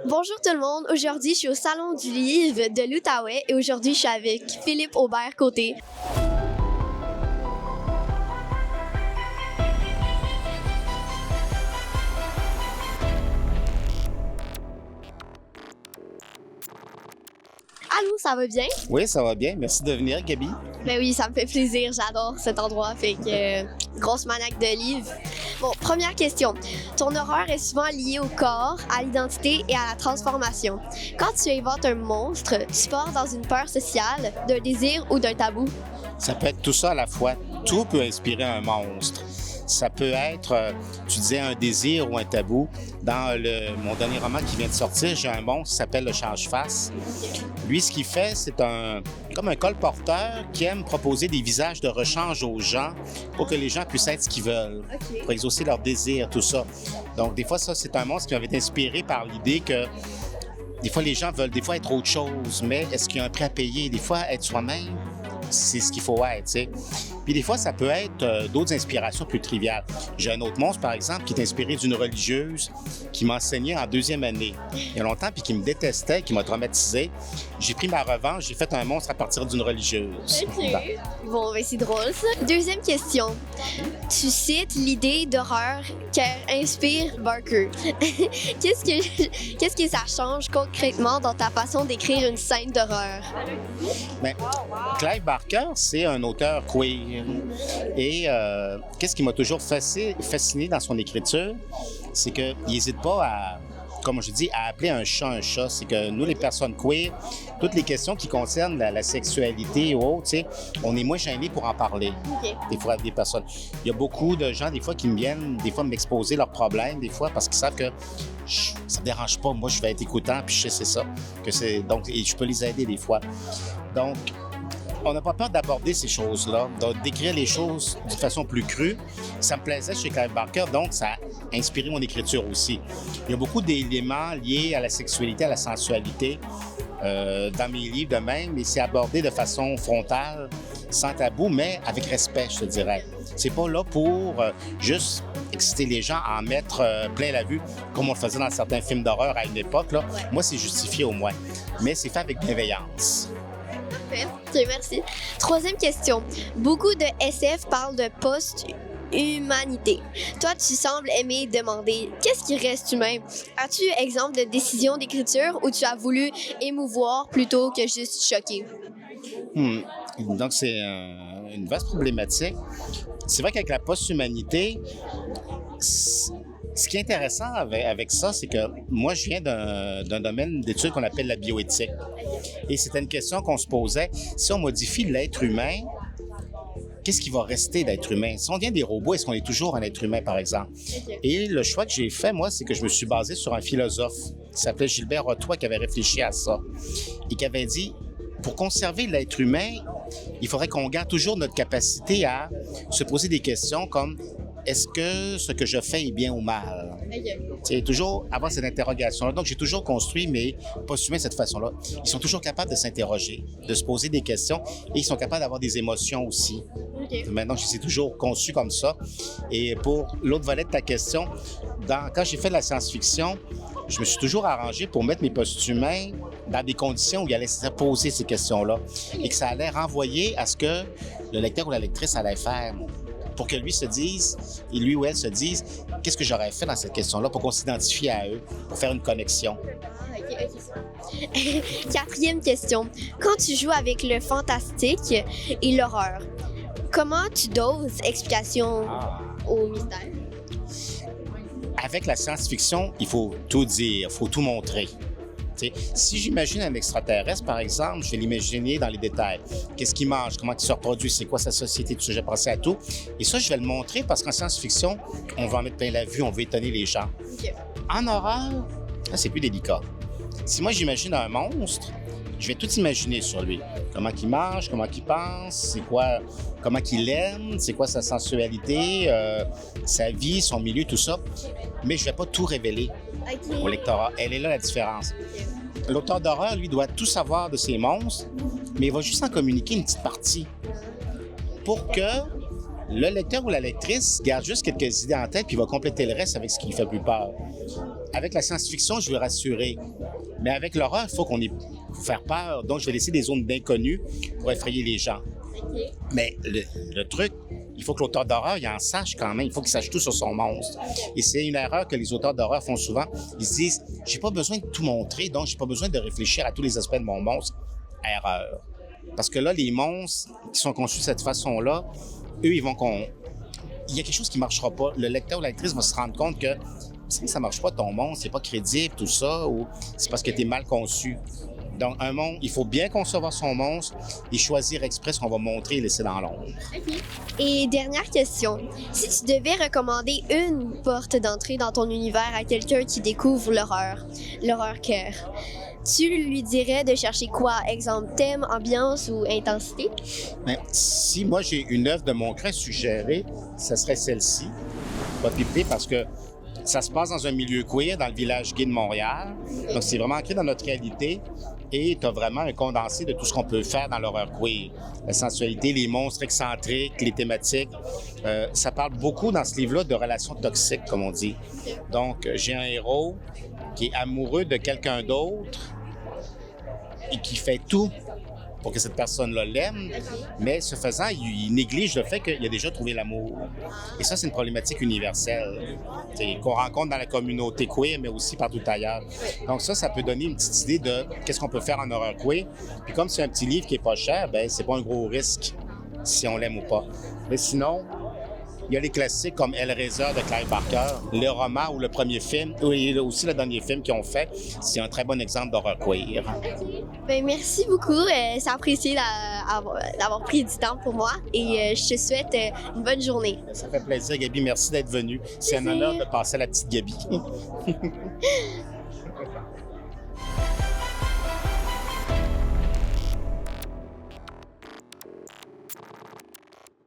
Bonjour tout le monde, aujourd'hui je suis au Salon du Livre de l'Outaouais et aujourd'hui je suis avec Philippe Aubert-Côté. Allô, ça va bien? Oui, ça va bien. Merci de venir, Gabi. Ben oui, ça me fait plaisir, j'adore cet endroit, fait que grosse maniaque de livres. Bon, première question. Ton horreur est souvent liée au corps, à l'identité et à la transformation. Quand tu inventes un monstre, tu pars dans une peur sociale, d'un désir ou d'un tabou? Ça peut être tout ça à la fois. Tout peut inspirer un monstre. Ça peut être, tu disais, un désir ou un tabou. Dans mon dernier roman qui vient de sortir, j'ai un monstre qui s'appelle le Change-Face. Lui, ce qu'il fait, c'est comme un colporteur qui aime proposer des visages de rechange aux gens pour que les gens puissent être ce qu'ils veulent, pour exaucer leurs désirs, tout ça. Donc, des fois, ça, c'est un monstre qui m'avait été inspiré par l'idée que des fois, les gens veulent des fois être autre chose, mais est-ce qu'il y a un prix à payer? Des fois, être soi-même, c'est ce qu'il faut être, tu sais. Puis des fois, ça peut être d'autres inspirations plus triviales. J'ai un autre monstre, par exemple, qui est inspiré d'une religieuse qui m'enseignait en deuxième année il y a longtemps, puis qui me détestait, qui m'a traumatisé. J'ai pris ma revanche, j'ai fait un monstre à partir d'une religieuse. OK. Bon, ben c'est drôle, ça. Deuxième question. Tu cites l'idée d'horreur qu'inspire Barker. Qu'est-ce que ça change concrètement dans ta façon d'écrire une scène d'horreur? Bien, Clive Barker, c'est un auteur queer. Et qu'est-ce qui m'a toujours fasciné dans son écriture, c'est qu'il n'hésite pas à, comme je dis, à appeler un chat un chat. C'est que nous, les personnes queer, toutes les questions qui concernent la sexualité ou autre, tu sais, on est moins gênés pour en parler. OK. Des fois, avec des personnes. Il y a beaucoup de gens, des fois, qui me viennent, des fois, m'exposer leurs problèmes, des fois, parce qu'ils savent que ça me dérange pas. Moi, je vais être écoutant, puis je sais c'est ça. Donc, et je peux les aider des fois. Donc, on n'a pas peur d'aborder ces choses-là, d'écrire les choses d'une façon plus crue. Ça me plaisait chez Clive Barker, donc ça a inspiré mon écriture aussi. Il y a beaucoup d'éléments liés à la sexualité, à la sensualité dans mes livres de même, mais c'est abordé de façon frontale, sans tabou, mais avec respect, je te dirais. C'est pas là pour juste exciter les gens, en mettre plein la vue, comme on le faisait dans certains films d'horreur à une époque. Là. Ouais. Moi, c'est justifié au moins, mais c'est fait avec bienveillance. Parfait. OK, merci. Troisième question. Beaucoup de SF parlent de post-humanité. Toi, tu sembles aimer demander qu'est-ce qui reste humain? As-tu exemple de décision d'écriture où tu as voulu émouvoir plutôt que juste choquer? Donc, c'est une vaste problématique. C'est vrai qu'avec la post-humanité, ce qui est intéressant avec ça, c'est que moi, je viens d'un domaine d'études qu'on appelle la bioéthique. Et c'était une question qu'on se posait. Si on modifie l'être humain, qu'est-ce qui va rester d'être humain? Si on devient des robots, est-ce qu'on est toujours un être humain, par exemple? Et le choix que j'ai fait, moi, c'est que je me suis basé sur un philosophe qui s'appelait Gilbert Rotois, qui avait réfléchi à ça et qui avait dit, pour conserver l'être humain, il faudrait qu'on garde toujours notre capacité à se poser des questions comme est-ce que ce que je fais est bien ou mal? C'est toujours avoir cette interrogation-là. Donc, j'ai toujours construit mes post-humains de cette façon-là. Ils sont toujours capables de s'interroger, de se poser des questions et ils sont capables d'avoir des émotions aussi. Maintenant, je les ai toujours conçus comme ça. Et pour l'autre volet de ta question, quand j'ai fait de la science-fiction, je me suis toujours arrangé pour mettre mes post-humains dans des conditions où ils allaient se poser ces questions-là et que ça allait renvoyer à ce que le lecteur ou la lectrice allait faire. Pour que lui se dise, et lui ou elle se dise, qu'est-ce que j'aurais fait dans cette question-là pour qu'on s'identifie à eux, pour faire une connexion. Quatrième question. Quand tu joues avec le fantastique et l'horreur, comment tu doses explication au mystère? Avec la science-fiction, il faut tout dire, il faut tout montrer. T'sais, si j'imagine un extraterrestre, par exemple, je vais l'imaginer dans les détails. Qu'est-ce qu'il mange, comment il se reproduit, c'est quoi sa société, tout ça, j'ai pensé à tout. Et ça, je vais le montrer parce qu'en science-fiction, on va en mettre plein la vue, on veut étonner les gens. En horreur, là, c'est plus délicat. Si moi, j'imagine un monstre, je vais tout imaginer sur lui. Comment il mange, comment il pense, c'est quoi, comment il aime, c'est quoi sa sensualité, sa vie, son milieu, tout ça. Mais je ne vais pas tout révéler au lectorat. Elle est là la différence. L'auteur d'horreur, lui, doit tout savoir de ses monstres, mais il va juste en communiquer une petite partie pour que le lecteur ou la lectrice garde juste quelques idées en tête puis va compléter le reste avec ce qui lui fait plus peur. avec la science-fiction, je veux rassurer. Mais avec l'horreur, il faut faire peur. Donc, je vais laisser des zones d'inconnu pour effrayer les gens. Mais le truc, il faut que l'auteur d'horreur, il en sache quand même. Il faut qu'il sache tout sur son monstre. Et c'est une erreur que les auteurs d'horreur font souvent. Ils se disent, j'ai pas besoin de tout montrer, donc j'ai pas besoin de réfléchir à tous les aspects de mon monstre. Erreur. Parce que là, les monstres qui sont conçus de cette façon-là, eux, il y a quelque chose qui marchera pas. Le lecteur ou la lectrice va se rendre compte que si ça marche pas, ton monstre, c'est pas crédible, tout ça, ou c'est parce que tu es mal conçu. Donc, il faut bien concevoir son monstre et choisir exprès ce qu'on va montrer et laisser dans l'ombre. Et dernière question, si tu devais recommander une porte d'entrée dans ton univers à quelqu'un qui découvre l'horreur cœur, tu lui dirais de chercher quoi? Exemple, thème, ambiance ou intensité? Mais si moi j'ai une œuvre de mon cœur suggérée, ce serait celle-ci, Popipé, parce que ça se passe dans un milieu queer, dans le village gay de Montréal. Donc, c'est vraiment ancré dans notre réalité. Et tu as vraiment un condensé de tout ce qu'on peut faire dans l'horreur queer. La sensualité, les monstres excentriques, les thématiques. Ça parle beaucoup dans ce livre-là de relations toxiques, comme on dit. Donc, j'ai un héros qui est amoureux de quelqu'un d'autre et qui fait tout pour que cette personne-là l'aime, mais ce faisant, il néglige le fait qu'il a déjà trouvé l'amour. Et ça, c'est une problématique universelle qu'on rencontre dans la communauté queer, mais aussi partout ailleurs. Donc ça peut donner une petite idée de qu'est-ce qu'on peut faire en horreur queer. Puis comme c'est un petit livre qui est pas cher, ben c'est pas un gros risque si on l'aime ou pas. Mais sinon, il y a les classiques comme Hellraiser de Clive Barker, le roman ou le premier film, et aussi le dernier film qu'ils ont fait. C'est un très bon exemple d'horreur queer. Ben, merci beaucoup. C'est apprécié d'avoir pris du temps pour moi et je te souhaite une bonne journée. Ça fait plaisir, Gabi. Merci d'être venue. C'est un honneur de passer à la petite Gabi.